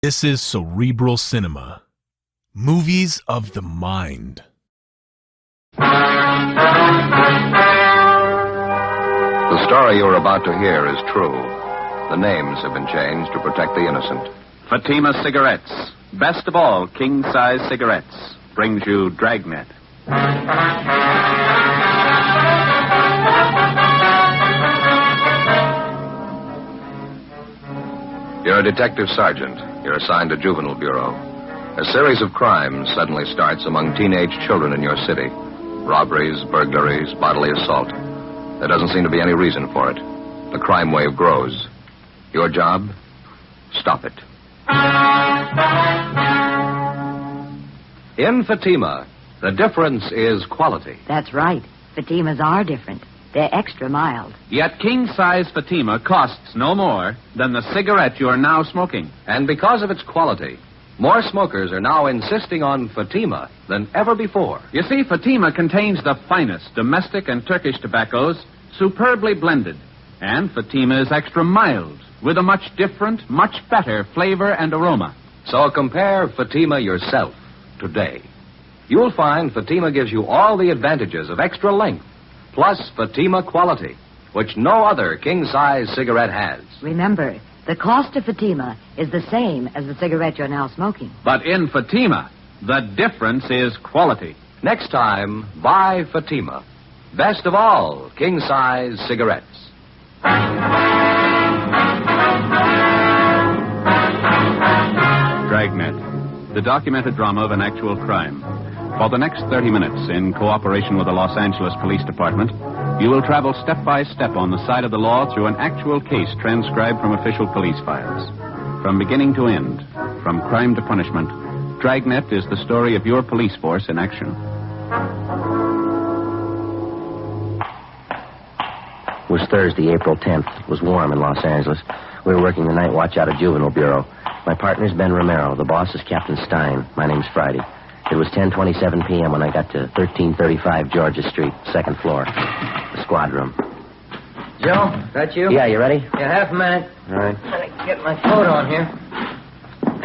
This is Cerebral Cinema. Movies of the mind. The story you're about to hear is true. The names have been changed to protect the innocent. Fatima Cigarettes, best of all king-size cigarettes, brings you Dragnet. You're a detective sergeant. You're assigned to Juvenile Bureau. A series of crimes suddenly starts among teenage children in your city. Robberies, burglaries, bodily assault. There doesn't seem to be any reason for it. The crime wave grows. Your job? Stop it. In Fatima, the difference is quality. That's right. Fatimas are different. They're extra mild. Yet king-size Fatima costs no more than the cigarette you're now smoking. And because of its quality, more smokers are now insisting on Fatima than ever before. You see, Fatima contains the finest domestic and Turkish tobaccos, superbly blended. And Fatima is extra mild, with a much different, much better flavor and aroma. So compare Fatima yourself today. You'll find Fatima gives you all the advantages of extra length, plus Fatima quality, which no other king-size cigarette has. Remember, the cost of Fatima is the same as the cigarette you're now smoking. But in Fatima, the difference is quality. Next time, buy Fatima. Best of all king-size cigarettes. Dragnet, the documented drama of an actual crime. For the next 30 minutes, in cooperation with the Los Angeles Police Department, you will travel step by step on the side of the law through an actual case transcribed from official police files. From beginning to end, from crime to punishment, Dragnet is the story of your police force in action. It was Thursday, April 10th. It was warm in Los Angeles. We were working the night watch out of Juvenile Bureau. My partner's Ben Romero. The boss is Captain Stein. My name's Friday. It was 10:27 p.m. when I got to 1335 Georgia Street, second floor, the squad room. Joe, that you? Yeah, you ready? Yeah, half a minute. All right. Let me get my coat on here.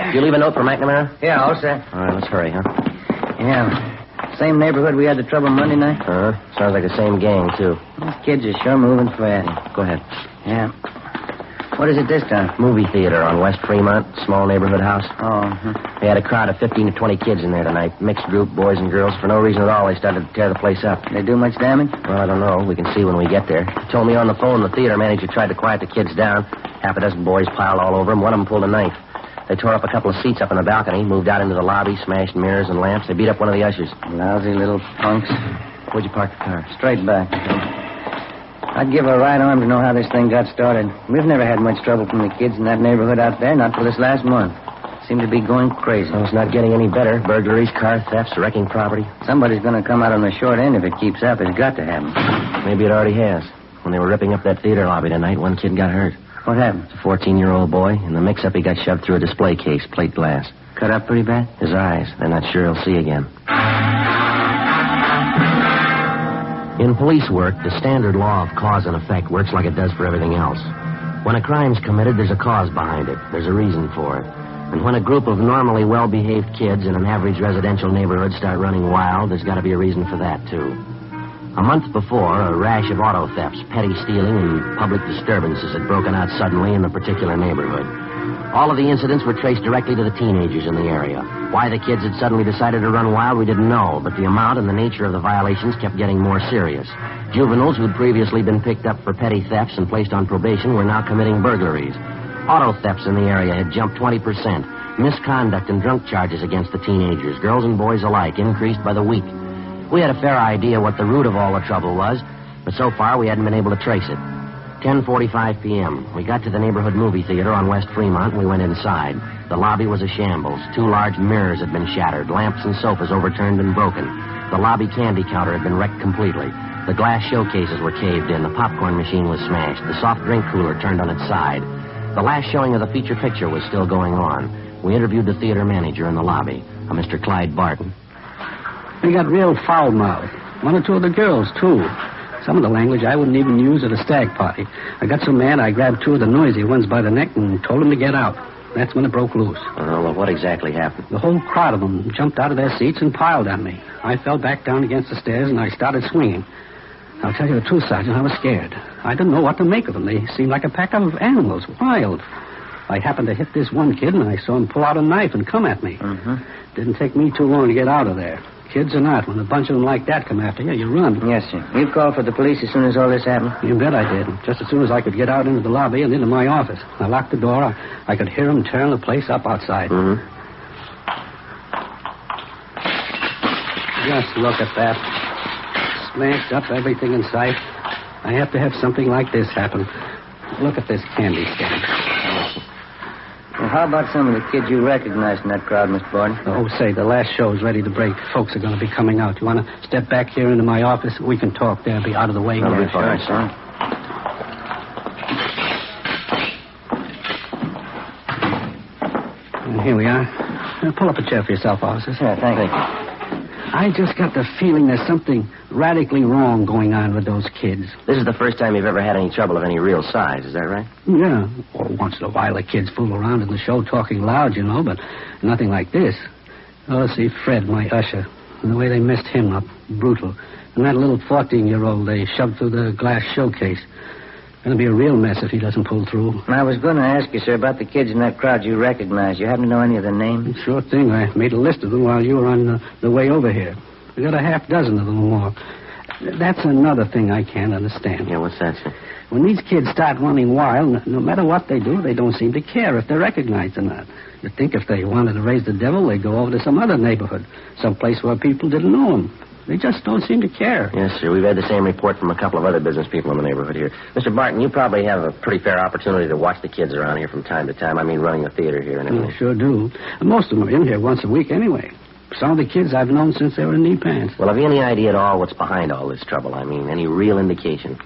Did you leave a note for McNamara? Yeah, all set. All right, let's hurry, huh? Yeah. Same neighborhood we had the trouble Monday night? Sounds like the same gang, too. Those kids are sure moving fast. Go ahead. Yeah. What is it this time? Movie theater on West Fremont, small neighborhood house. Oh, They had a crowd of 15 to 20 kids in there tonight. Mixed group, boys and girls. For no reason at all, they started to tear the place up. They do much damage? Well, I don't know. We can see when we get there. He told me on the phone the theater manager tried to quiet the kids down. Half a dozen boys piled all over him. One of them pulled a knife. They tore up a couple of seats up in the balcony, moved out into the lobby, smashed mirrors and lamps. They beat up one of the ushers. Lousy little punks. Where'd you park the car? Straight back. I'd give a right arm to know how this thing got started. We've never had much trouble from the kids in that neighborhood out there, not till this last month. Seem to be going crazy. Well, it's not getting any better. Burglaries, car thefts, wrecking property. Somebody's going to come out on the short end if it keeps up. It's got to happen. Maybe it already has. When they were ripping up that theater lobby tonight, one kid got hurt. What happened? It's a 14-year-old boy. In the mix-up, he got shoved through a display case, plate glass. Cut up pretty bad? His eyes. They're not sure he'll see again. In police work, the standard law of cause and effect works like it does for everything else. When a crime's committed, there's a cause behind it. There's a reason for it. And when a group of normally well-behaved kids in an average residential neighborhood start running wild, there's got to be a reason for that, too. A month before, a rash of auto thefts, petty stealing, and public disturbances had broken out suddenly in the particular neighborhood. All of the incidents were traced directly to the teenagers in the area. Why the kids had suddenly decided to run wild, we didn't know, but the amount and the nature of the violations kept getting more serious. Juveniles who'd previously been picked up for petty thefts and placed on probation were now committing burglaries. Auto thefts in the area had jumped 20%. Misconduct and drunk charges against the teenagers, girls and boys alike, increased by the week. We had a fair idea what the root of all the trouble was, but so far we hadn't been able to trace it. 10:45 p.m. We got to the neighborhood movie theater on West Fremont and we went inside. The lobby was a shambles. 2 large mirrors had been shattered, lamps and sofas overturned and broken. The lobby candy counter had been wrecked completely. The glass showcases were caved in. The popcorn machine was smashed. The soft drink cooler turned on its side. The last showing of the feature picture was still going on. We interviewed the theater manager in the lobby, a Mr. Clyde Barton. They got real foul-mouthed. 1 or 2 of the girls, too. Some of the language I wouldn't even use at a stag party. I got so mad I grabbed 2 of the noisy ones by the neck and told them to get out. That's when it broke loose. Well, what exactly happened? The whole crowd of them jumped out of their seats and piled on me. I fell back down against the stairs, and I started swinging. I'll tell you the truth, Sergeant, I was scared. I didn't know what to make of them. They seemed like a pack of animals, wild. I happened to hit this one kid, and I saw him pull out a knife and come at me. Didn't take me too long to get out of there. Kids or not, when a bunch of them like that come after you, you run. Yes, sir. You called for the police as soon as all this happened? You bet I did. Just as soon as I could get out into the lobby and into my office. I locked the door. I could hear them tearing the place up outside. Just look at that. Smashed up everything in sight. I have to have something like this happen. Look at this candy stand. Well, how about some of the kids you recognized in that crowd, Mr. Borden? Oh, say, the last show's ready to break. Folks are going to be coming out. You want to step back here into my office? We can talk there. Be out of the way. That'll be fine, son. And here we are. Pull up a chair for yourself, officer. Yeah, thank you. I just got the feeling there's something radically wrong going on with those kids. This is the first time you've ever had any trouble of any real size, is that right? Yeah. Well, once in a while the kids fool around in the show talking loud, you know, but nothing like this. Oh, see, Fred, my usher, and the way they messed him up, brutal. And that little 14-year-old they shoved through the glass showcase. Gonna be a real mess if he doesn't pull through. I was going to ask you, sir, about the kids in that crowd you recognized. You happen to know any of their names? Sure thing. I made a list of them while you were on the way over here. We got a half dozen of them or more. That's another thing I can't understand. Yeah, what's that, sir? When these kids start running wild, no matter what they do, they don't seem to care if they're recognized or not. You'd think if they wanted to raise the devil, they'd go over to some other neighborhood, someplace where people didn't know them. They just don't seem to care. Yes, sir. We've had the same report from a couple of other business people in the neighborhood here. Mr. Barton, you probably have a pretty fair opportunity to watch the kids around here from time to time. I mean, running the theater here and everything. I sure do. Most of them are in here once a week anyway. Some of the kids I've known since they were in knee pants. Well, have you any idea at all what's behind all this trouble? I mean, any real indication?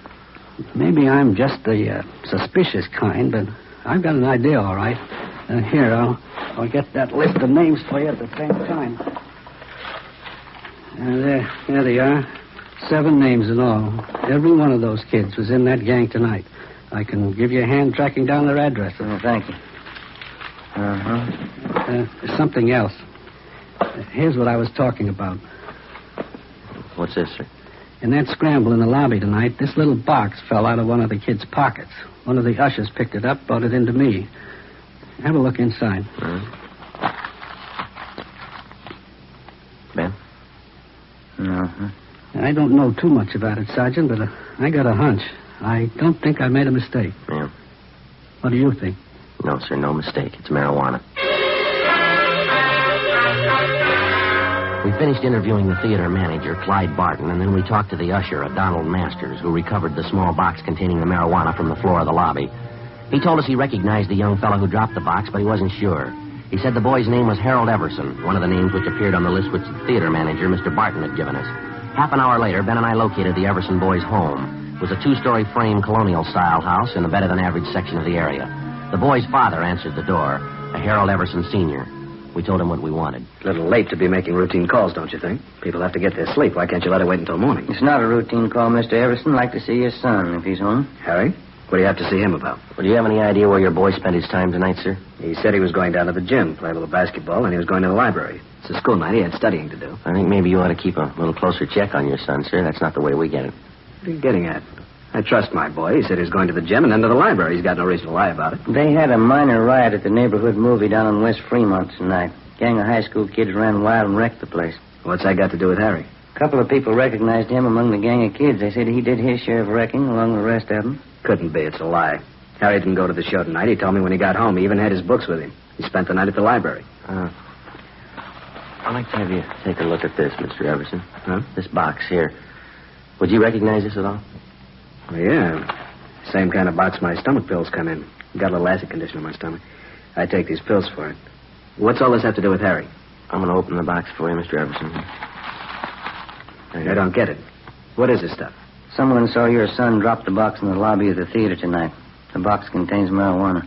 Maybe I'm just the suspicious kind, but I've got an idea, all right. Here, I'll get that list of names for you at the same time. There they are. 7 names in all. Every one of those kids was in that gang tonight. I can give you a hand tracking down their address. Oh, thank you. There's something else. Here's what I was talking about. What's this, sir? In that scramble in the lobby tonight, this little box fell out of one of the kids' pockets. One of the ushers picked it up, brought it into me. Have a look inside. Ben? I don't know too much about it, Sergeant, but I got a hunch. I don't think I made a mistake. Yeah. What do you think? No, sir, no mistake. It's marijuana. We finished interviewing the theater manager, Clyde Barton, and then we talked to the usher, Donald Masters, who recovered the small box containing the marijuana from the floor of the lobby. He told us he recognized the young fellow who dropped the box, but he wasn't sure. He said the boy's name was Harold Everson, one of the names which appeared on the list which the theater manager, Mr. Barton, had given us. Half an hour later, Ben and I located the Everson boy's home. It was a 2-story frame colonial-style house in the better-than-average section of the area. The boy's father answered the door, a Harold Everson Sr. We told him what we wanted. A little late to be making routine calls, don't you think? People have to get their sleep. Why can't you let it wait until morning? It's not a routine call, Mr. Everson. I'd like to see your son, if he's home. Harry? What do you have to see him about? Well, do you have any idea where your boy spent his time tonight, sir? He said he was going down to the gym, play a little basketball, and he was going to the library. It's a school night. He had studying to do. I think maybe you ought to keep a little closer check on your son, sir. That's not the way we get it. What are you getting at? I trust my boy. He said he was going to the gym and then to the library. He's got no reason to lie about it. They had a minor riot at the neighborhood movie down on West Fremont tonight. A gang of high school kids ran wild and wrecked the place. What's that got to do with Harry? A couple of people recognized him among the gang of kids. They said he did his share of wrecking along with the rest of them. Couldn't be. It's a lie. Harry didn't go to the show tonight. He told me when he got home. He even had his books with him. He spent the night at the library. I'd like to have you take a look at this, Mr. Everson. Huh? This box here. Would you recognize this at all? Well, yeah. Same kind of box my stomach pills come in. Got a little acid condition in my stomach. I take these pills for it. What's all this have to do with Harry? I'm going to open the box for you, Mr. Everson. I don't get it. What is this stuff? Someone saw your son drop the box in the lobby of the theater tonight. The box contains marijuana.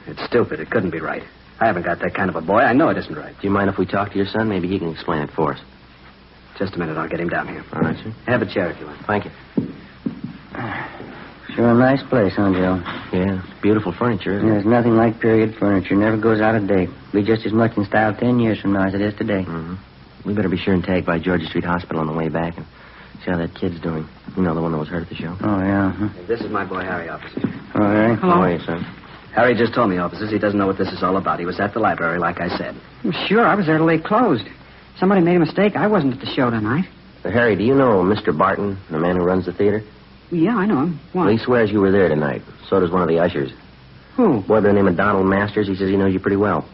It's stupid. It couldn't be right. I haven't got that kind of a boy. I know it isn't right. Do you mind if we talk to your son? Maybe he can explain it for us. Just a minute. I'll get him down here. All right, sir. Have a chair if you want. Thank you. Sure a nice place, huh, Joe? Yeah, beautiful furniture, isn't it? There's nothing like period furniture. Never goes out of date. Be just as much in style 10 years from now as it is today. Mm-hmm. We better be sure and tag by Georgia Street Hospital on the way back and see how that kid's doing. You know, the one that was hurt at the show. Oh, yeah. Huh? This is my boy, Harry, officer. All right. How are you, son? Harry just told me, officers, he doesn't know what this is all about. He was at the library, like I said. Sure, I was there till they closed. Somebody made a mistake. I wasn't at the show tonight. Harry, do you know Mr. Barton, the man who runs the theater? Yeah, I know him. Why? Well, he swears you were there tonight. So does one of the ushers. Who? Boy by the name of Donald Masters. He says he knows you pretty well.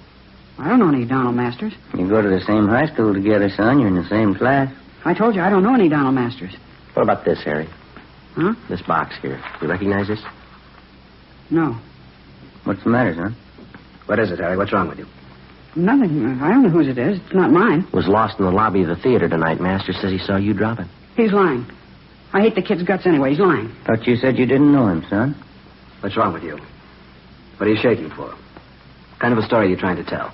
I don't know any Donald Masters. You go to the same high school together, son. You're in the same class. I told you I don't know any Donald Masters. What about this, Harry? Huh? This box here. You recognize this? No. What's the matter, son? What is it, Harry? What's wrong with you? Nothing. I don't know whose it is. It's not mine. It was lost in the lobby of the theater tonight. Masters says he saw you drop it. He's lying. I hate the kid's guts anyway. He's lying. Thought you said you didn't know him, son. What's wrong with you? What are you shaking for? What kind of a story are you trying to tell?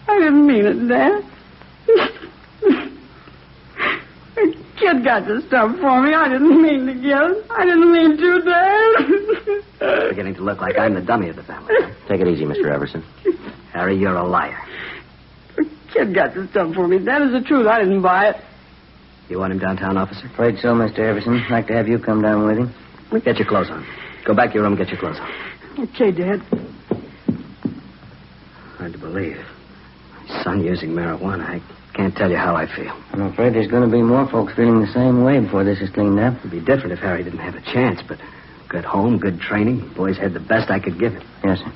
I didn't mean it, Dad. The kid got the stuff for me. I didn't mean to get it. I didn't mean to, Dad. It's beginning to look like I'm the dummy of the family. Take it easy, Mr. Everson. Harry, you're a liar. The kid got the stuff for me. That is the truth. I didn't buy it. You want him downtown, officer? Afraid so, Mr. Everson. I'd like to have you come down with him. Get your clothes on. Go back to your room and get your clothes on. Okay, Dad. Hard to believe. My son using marijuana. I can't tell you how I feel. I'm afraid there's going to be more folks feeling the same way before this is cleaned up. It'd be different if Harry didn't have a chance, but good home, good training. Boys had the best I could give him. Yes, sir.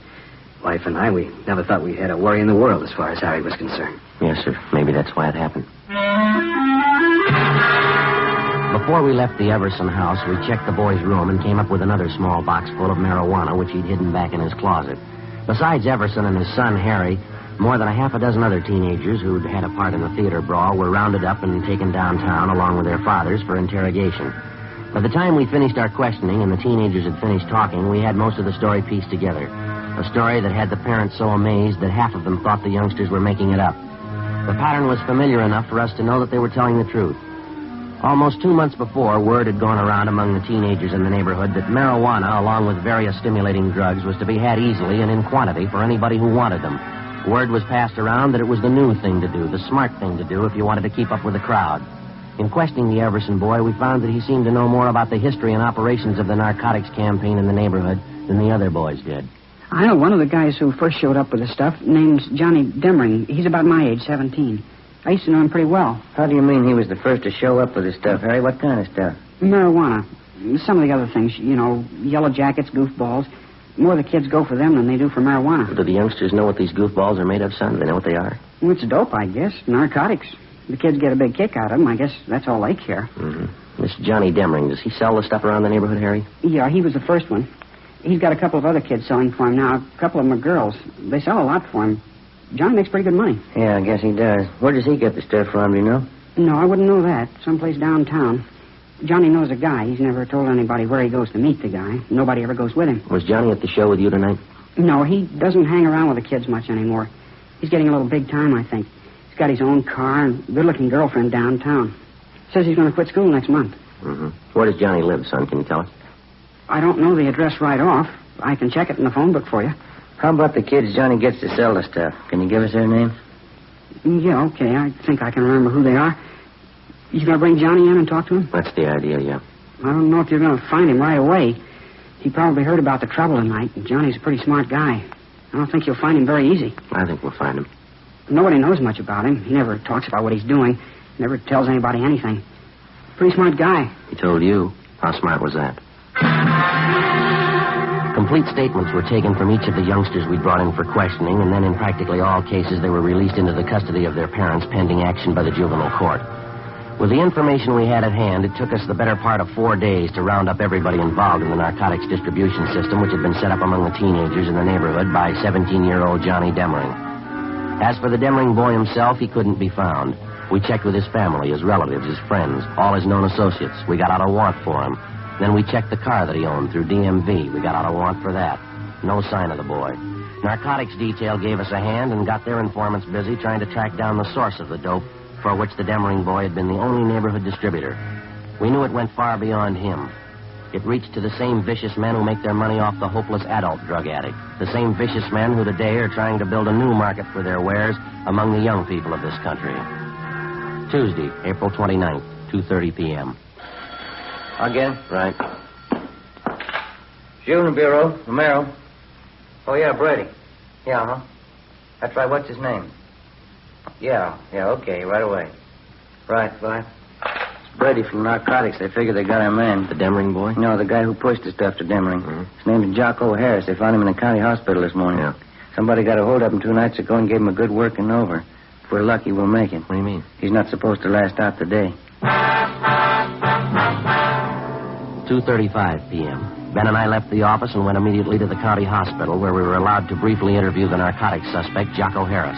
Wife and I, we never thought we had a worry in the world as far as Harry was concerned. Yes, sir. Maybe that's why it happened. Before we left the Everson house, we checked the boy's room and came up with another small box full of marijuana, which he'd hidden back in his closet. Besides Everson and his son, Harry, more than a half a dozen other teenagers who'd had a part in the theater brawl were rounded up and taken downtown along with their fathers for interrogation. By the time we finished our questioning and the teenagers had finished talking, we had most of the story pieced together. A story that had the parents so amazed that half of them thought the youngsters were making it up. The pattern was familiar enough for us to know that they were telling the truth. Almost 2 months before, word had gone around among the teenagers in the neighborhood that marijuana, along with various stimulating drugs, was to be had easily and in quantity for anybody who wanted them. Word was passed around that it was the new thing to do, the smart thing to do if you wanted to keep up with the crowd. In questioning the Everson boy, we found that he seemed to know more about the history and operations of the narcotics campaign in the neighborhood than the other boys did. I know one of the guys who first showed up with the stuff. Name's Johnny Demering. He's about my age, 17. I used to know him pretty well. How do you mean he was the first to show up with his stuff, Harry? What kind of stuff? Marijuana. Some of the other things, you know, yellow jackets, goofballs. More the kids go for them than they do for marijuana. Do the youngsters know what these goofballs are made of, son? Do they know what they are? Well, it's dope, I guess. Narcotics. The kids get a big kick out of them. I guess that's all they care. Mm-hmm. This Johnny Demering, does he sell the stuff around the neighborhood, Harry? Yeah, he was the first one. He's got a couple of other kids selling for him now. A couple of them are girls. They sell a lot for him. Johnny makes pretty good money. Yeah, I guess he does. Where does he get the stuff from, do you know? No, I wouldn't know that. Someplace downtown. Johnny knows a guy. He's never told anybody where he goes to meet the guy. Nobody ever goes with him. Was Johnny at the show with you tonight? No, he doesn't hang around with the kids much anymore. He's getting a little big time, I think. He's got his own car and good-looking girlfriend downtown. Says he's going to quit school next month. Mm-hmm. Where does Johnny live, son? Can you tell us? I don't know the address right off. I can check it in the phone book for you. How about the kids Johnny gets to sell the stuff? Can you give us their names? Yeah, okay. I think I can remember who they are. You going to bring Johnny in and talk to him? That's the idea, yeah. I don't know if you're going to find him right away. He probably heard about the trouble tonight, and Johnny's a pretty smart guy. I don't think you'll find him very easy. I think we'll find him. Nobody knows much about him. He never talks about what he's doing. Never tells anybody anything. Pretty smart guy. He told you. How smart was that? Complete statements were taken from each of the youngsters we brought in for questioning, and then in practically all cases they were released into the custody of their parents pending action by the juvenile court. With the information we had at hand, it took us the better part of 4 days to round up everybody involved in the narcotics distribution system, which had been set up among the teenagers in the neighborhood by 17-year-old Johnny Demering. As for the Demering boy himself, he couldn't be found. We checked with his family, his relatives, his friends, all his known associates. We got out a warrant for him. Then we checked the car that he owned through DMV. We got out a warrant for that. No sign of the boy. Narcotics detail gave us a hand and got their informants busy trying to track down the source of the dope for which the Demering boy had been the only neighborhood distributor. We knew it went far beyond him. It reached to the same vicious men who make their money off the hopeless adult drug addict. The same vicious men who today are trying to build a new market for their wares among the young people of this country. Tuesday, April 29th, 2:30 p.m. Again? Right. Juvenile Bureau, Romero. Oh, yeah, Brady. Yeah, huh? That's right. What's his name? Yeah, okay, right away. Right, bye. It's Brady from Narcotics. They figure they got our man. The Demering boy? No, the guy who pushed the stuff to Demering. Mm-hmm. His name is Jocko Harris. They found him in the county hospital this morning. Yeah. Somebody got a hold of him 2 nights ago and gave him a good working over. If we're lucky, we'll make it. What do you mean? He's not supposed to last out the day. 2:35 p.m. Ben and I left the office and went immediately to the county hospital, where we were allowed to briefly interview the narcotics suspect, Jocko Harris.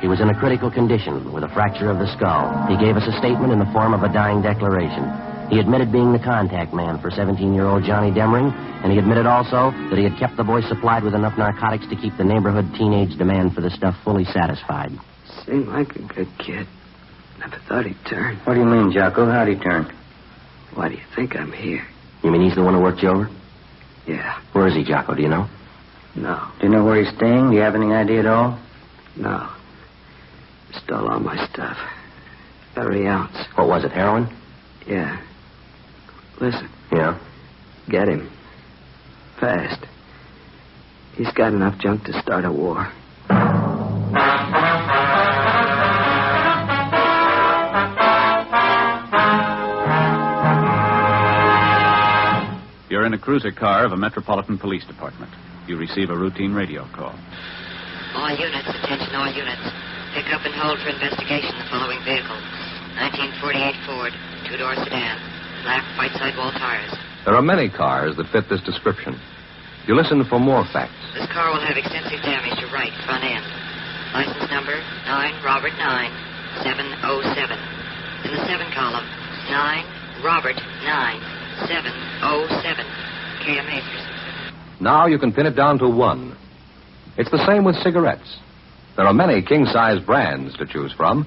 He was in a critical condition with a fracture of the skull. He gave us a statement in the form of a dying declaration. He admitted being the contact man for 17-year-old Johnny Demering, and he admitted also that he had kept the boy supplied with enough narcotics to keep the neighborhood teenage demand for the stuff fully satisfied. Seemed like a good kid. Never thought he'd turn. What do you mean, Jocko? How'd he turn? Why do you think I'm here? You mean he's the one who worked you over? Yeah. Where is he, Jocko? Do you know? No. Do you know where he's staying? Do you have any idea at all? No. Stole all my stuff. Every ounce. What was it, heroin? Yeah. Listen. Yeah. Get him. Fast. He's got enough junk to start a war. You're in a cruiser car of a Metropolitan Police Department. You receive a routine radio call. All units, attention all units. Pick up and hold for investigation the following vehicle. 1948 Ford, 2-door sedan, black white sidewall tires. There are many cars that fit this description. You listen for more facts. This car will have extensive damage to right front end. License number 9 Robert 9 707. In the 7 column, 9 Robert 9 707. KMH. Now you can pin it down to one. It's the same with cigarettes. There are many king-size brands to choose from,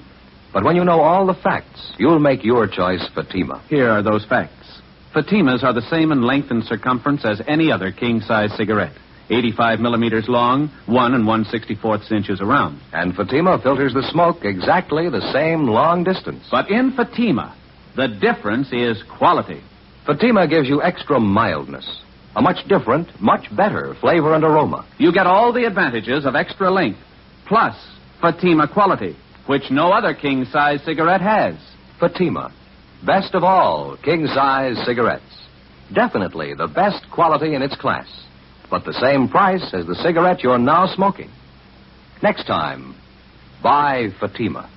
but when you know all the facts, you'll make your choice Fatima. Here are those facts. Fatimas are the same in length and circumference as any other king-size cigarette. 85 millimeters long, 1 1/64 inches around. And Fatima filters the smoke exactly the same long distance. But in Fatima, the difference is quality. Fatima gives you extra mildness, a much different, much better flavor and aroma. You get all the advantages of extra length, plus Fatima quality, which no other king-size cigarette has. Fatima, best of all king-size cigarettes. Definitely the best quality in its class, but the same price as the cigarette you're now smoking. Next time, buy Fatima.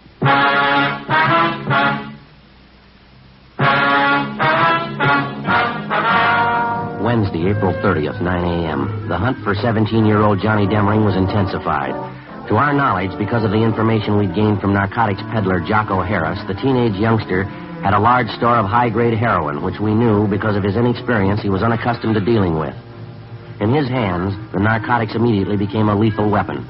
Wednesday, April 30th, 9 a.m. The hunt for 17-year-old Johnny Demering was intensified. To our knowledge, because of the information we'd gained from narcotics peddler Jocko Harris, the teenage youngster had a large store of high-grade heroin, which we knew, because of his inexperience, he was unaccustomed to dealing with. In his hands, the narcotics immediately became a lethal weapon.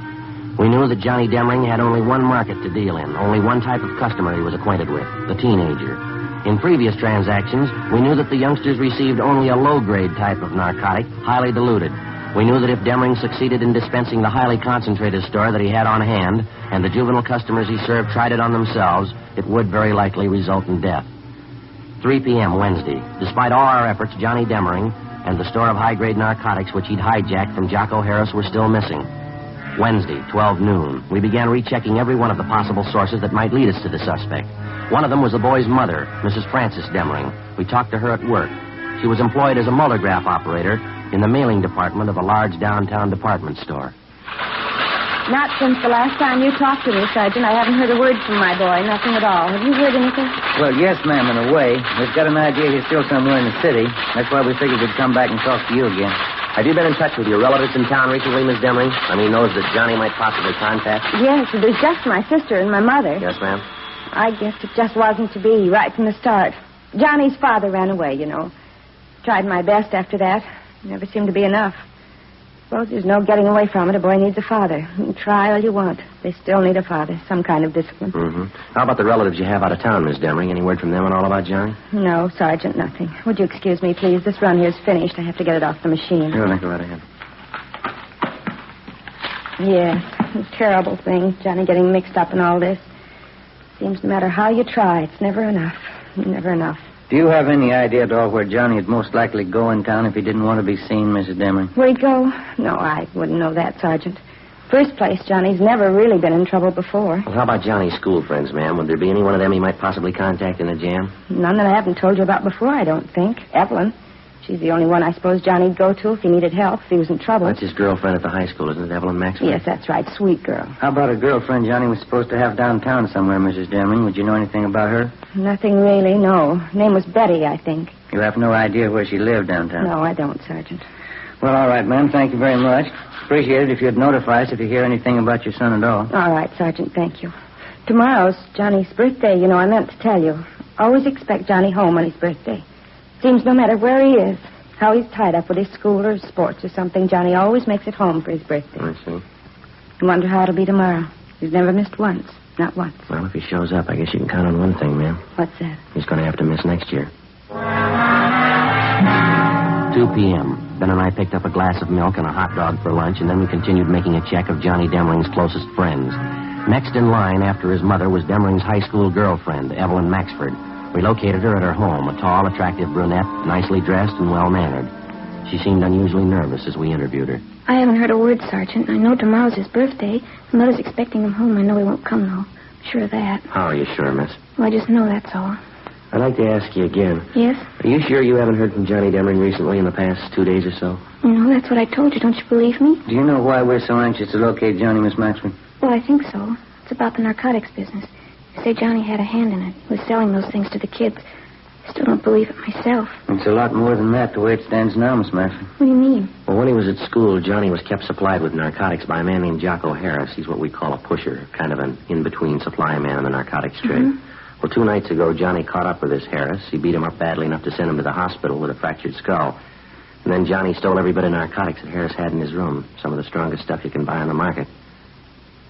We knew that Johnny Demering had only one market to deal in, only one type of customer he was acquainted with, the teenager. In previous transactions, we knew that the youngsters received only a low-grade type of narcotic, highly diluted. We knew that if Demering succeeded in dispensing the highly concentrated store that he had on hand, and the juvenile customers he served tried it on themselves, it would very likely result in death. 3 p.m. Wednesday. Despite all our efforts, Johnny Demering and the store of high-grade narcotics which he'd hijacked from Jocko Harris were still missing. Wednesday, 12 noon. We began rechecking every one of the possible sources that might lead us to the suspect. One of them was the boy's mother, Mrs. Frances Demering. We talked to her at work. She was employed as a multigraph operator in the mailing department of a large downtown department store. Not since the last time you talked to me, Sergeant. I haven't heard a word from my boy. Nothing at all. Have you heard anything? Well, yes, ma'am, in a way. We've got an idea he's still somewhere in the city. That's why we figured we'd come back and talk to you again. Have you been in touch with your relatives in town recently, Miss Demering? I mean, those that Johnny might possibly contact? Yes, there's just my sister and my mother. Yes, ma'am. I guess it just wasn't to be right from the start. Johnny's father ran away, you know. Tried my best after that. Never seemed to be enough. Suppose there's no getting away from it. A boy needs a father. You can try all you want. They still need a father. Some kind of discipline. Mm-hmm. How about the relatives you have out of town, Miss Demering? Any word from them at all about Johnny? No, Sergeant, nothing. Would you excuse me, please? This run here's finished. I have to get it off the machine. Sure, go right ahead. Yes, a terrible thing. Johnny getting mixed up in all this. Seems no matter how you try, it's never enough. Never enough. Do you have any idea at all where Johnny would most likely go in town if he didn't want to be seen, Mrs. Demering? Where'd he go? No, I wouldn't know that, Sergeant. First place, Johnny's never really been in trouble before. Well, how about Johnny's school friends, ma'am? Would there be any one of them he might possibly contact in the jam? None that I haven't told you about before, I don't think. Evelyn. She's the only one I suppose Johnny'd go to if he needed help, if he was in trouble. That's his girlfriend at the high school, isn't it, Evelyn Maxwell? Yes, that's right. Sweet girl. How about a girlfriend Johnny was supposed to have downtown somewhere, Mrs. Demering? Would you know anything about her? Nothing really, no. Her name was Betty, I think. You have no idea where she lived downtown? No, I don't, Sergeant. Well, all right, ma'am. Thank you very much. Appreciate it if you'd notify us if you hear anything about your son at all. All right, Sergeant, thank you. Tomorrow's Johnny's birthday, you know, I meant to tell you. Always expect Johnny home on his birthday. Seems no matter where he is, how he's tied up with his school or his sports or something, Johnny always makes it home for his birthday. I see. I wonder how it'll be tomorrow. He's never missed once. Not once. Well, if he shows up, I guess you can count on one thing, ma'am. What's that? He's going to have to miss next year. 2 p.m. Ben and I picked up a glass of milk and a hot dog for lunch, and then we continued making a check of Johnny Demering's closest friends. Next in line after his mother was Demering's high school girlfriend, Evelyn Maxford. We located her at her home, a tall, attractive brunette, nicely dressed and well-mannered. She seemed unusually nervous as we interviewed her. I haven't heard a word, Sergeant. I know tomorrow's his birthday. His mother's expecting him home. I know he won't come, though. I'm sure of that. How are you sure, miss? Well, I just know that's all. I'd like to ask you again. Yes? Are you sure you haven't heard from Johnny Demering recently in the past 2 days or so? No, that's what I told you. Don't you believe me? Do you know why we're so anxious to locate Johnny, Miss Maxford? Well, I think so. It's about the narcotics business. You say Johnny had a hand in it. He was selling those things to the kids. I still don't believe it myself. It's a lot more than that, the way it stands now, Miss Maxford. What do you mean? Well, when he was at school, Johnny was kept supplied with narcotics by a man named Jocko Harris. He's what we call a pusher, kind of an in-between supply man in the narcotics trade. Mm-hmm. Well, 2 nights ago, Johnny caught up with this Harris. He beat him up badly enough to send him to the hospital with a fractured skull. And then Johnny stole every bit of narcotics that Harris had in his room. Some of the strongest stuff you can buy on the market.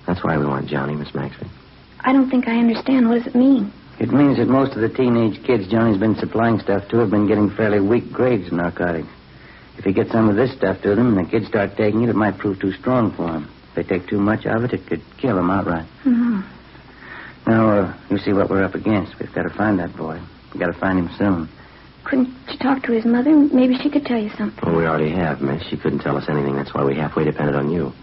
That's why we want Johnny, Miss Maxford. I don't think I understand. What does it mean? It means that most of the teenage kids Johnny's been supplying stuff to have been getting fairly weak grades in narcotics. If he gets some of this stuff to them and the kids start taking it, it might prove too strong for them. If they take too much of it, it could kill them outright. Mm-hmm. Now, you see what we're up against. We've got to find that boy. We've got to find him soon. Couldn't you talk to his mother? Maybe she could tell you something. Well, we already have, miss. She couldn't tell us anything. That's why we halfway depended on you.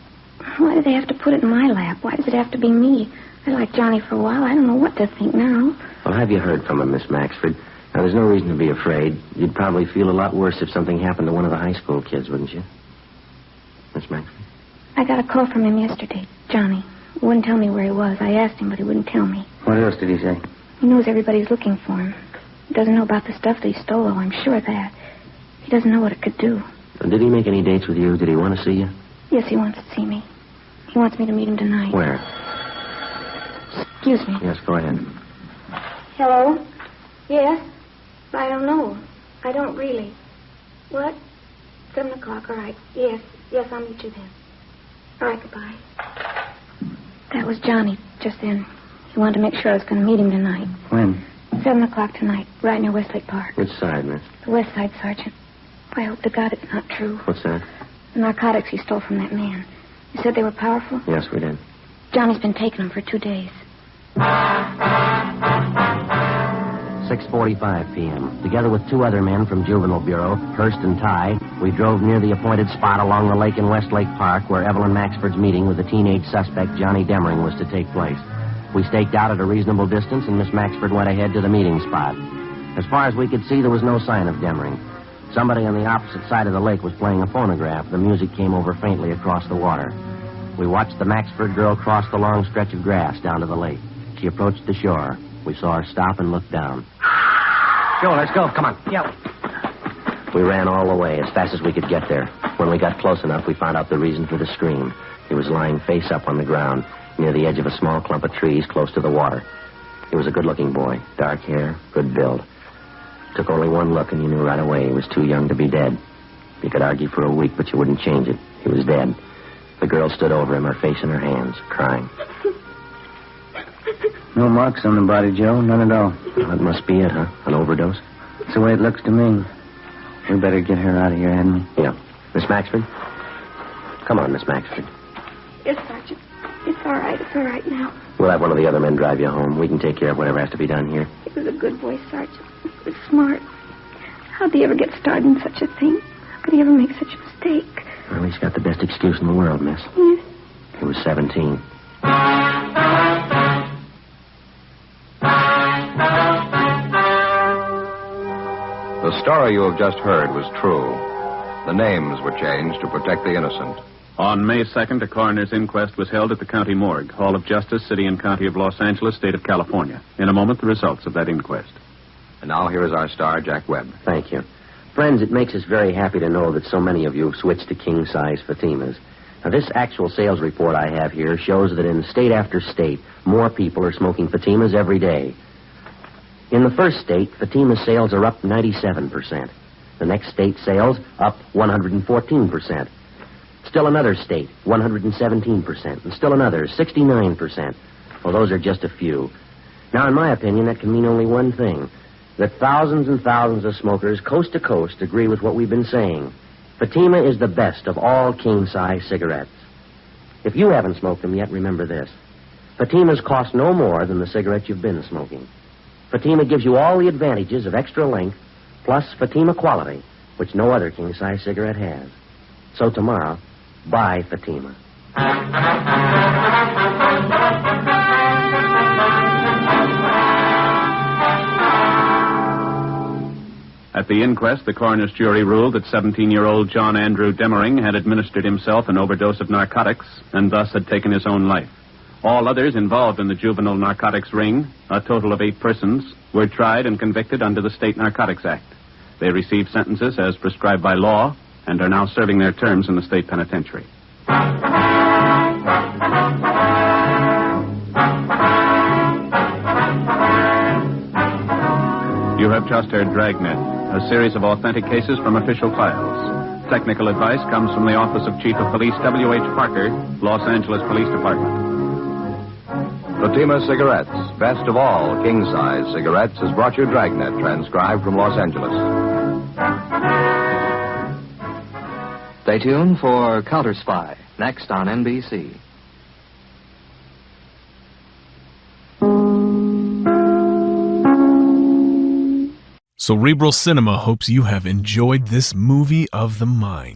Why do they have to put it in my lap? Why does it have to be me? I liked Johnny for a while. I don't know what to think now. Well, have you heard from him, Miss Maxford? Now, there's no reason to be afraid. You'd probably feel a lot worse if something happened to one of the high school kids, wouldn't you? Miss Maxford? I got a call from him yesterday, Johnny. He wouldn't tell me where he was. I asked him, but he wouldn't tell me. What else did he say? He knows everybody's looking for him. He doesn't know about the stuff that he stole, though. I'm sure of that. He doesn't know what it could do. Did he make any dates with you? Did he want to see you? Yes, he wants to see me. He wants me to meet him tonight. Where? Excuse me. Yes, go ahead. Hello? Yes? I don't know. I don't really. What? 7 o'clock, all right. Yes, I'll meet you then. All right, goodbye. That was Johnny just then. He wanted to make sure I was going to meet him tonight. When? 7 o'clock tonight, right near Westlake Park. Which side, miss? The west side, Sergeant. I hope to God it's not true. What's that? The narcotics he stole from that man. You said they were powerful? Yes, we did. Johnny's been taking them for 2 days. 6:45 p.m. Together with 2 other men from Juvenile Bureau, Hurst and Ty, we drove near the appointed spot along the lake in Westlake Park where Evelyn Maxford's meeting with the teenage suspect Johnny Demering was to take place. We staked out at a reasonable distance, and Miss Maxford went ahead to the meeting spot. As far as we could see, there was no sign of Demering. Somebody on the opposite side of the lake was playing a phonograph. The music came over faintly across the water. We watched the Maxford girl cross the long stretch of grass down to the lake. She approached the shore. We saw her stop and look down. Joe, let's go. Come on. Yeah. We ran all the way as fast as we could get there. When we got close enough, we found out the reason for the scream. He was lying face up on the ground near the edge of a small clump of trees close to the water. He was a good-looking boy, dark hair, good build. Took only one look, and you knew right away he was too young to be dead. You could argue for a week, but you wouldn't change it. He was dead. The girl stood over him, her face in her hands, crying. No marks on the body, Joe. None at all. Well, that must be it, huh? An overdose? It's the way it looks to me. We better get her out of here, hadn't we? Yeah. Miss Maxford? Come on, Miss Maxford. Yes, Sergeant. It's all right. It's all right now. We'll have one of the other men drive you home. We can take care of whatever has to be done here. He was a good boy, Sergeant. He was smart. How'd he ever get started in such a thing? How could he ever make such a mistake? Well, he's got the best excuse in the world, miss. Yes. He was 17. The story you have just heard was true. The names were changed to protect the innocent. On May 2nd, a coroner's inquest was held at the county morgue, Hall of Justice, City and County of Los Angeles, State of California. In a moment, the results of that inquest. And now here is our star, Jack Webb. Thank you. Friends, it makes us very happy to know that so many of you have switched to king-size Fatimas. Now, this actual sales report I have here shows that in state after state, more people are smoking Fatimas every day. In the first state, Fatima sales are up 97%. The next state sales up 114%. Still another state, 117%. And still another, 69%. Well, those are just a few. Now, in my opinion, that can mean only one thing. That thousands and thousands of smokers, coast to coast, agree with what we've been saying. Fatima is the best of all king-size cigarettes. If you haven't smoked them yet, remember this. Fatimas cost no more than the cigarette you've been smoking. Fatima gives you all the advantages of extra length, plus Fatima quality, which no other king-size cigarette has. So tomorrow, buy Fatima. At the inquest, the coroner's jury ruled that 17-year-old John Andrew Demering had administered himself an overdose of narcotics and thus had taken his own life. All others involved in the juvenile narcotics ring, a total of 8 persons, were tried and convicted under the State Narcotics Act. They received sentences as prescribed by law and are now serving their terms in the state penitentiary. You have just heard Dragnet, a series of authentic cases from official files. Technical advice comes from the Office of Chief of Police W.H. Parker, Los Angeles Police Department. Fatima Cigarettes, best of all king-size cigarettes, has brought you Dragnet, transcribed from Los Angeles. Stay tuned for Counter Spy, next on NBC. Cerebral Cinema hopes you have enjoyed this movie of the mind.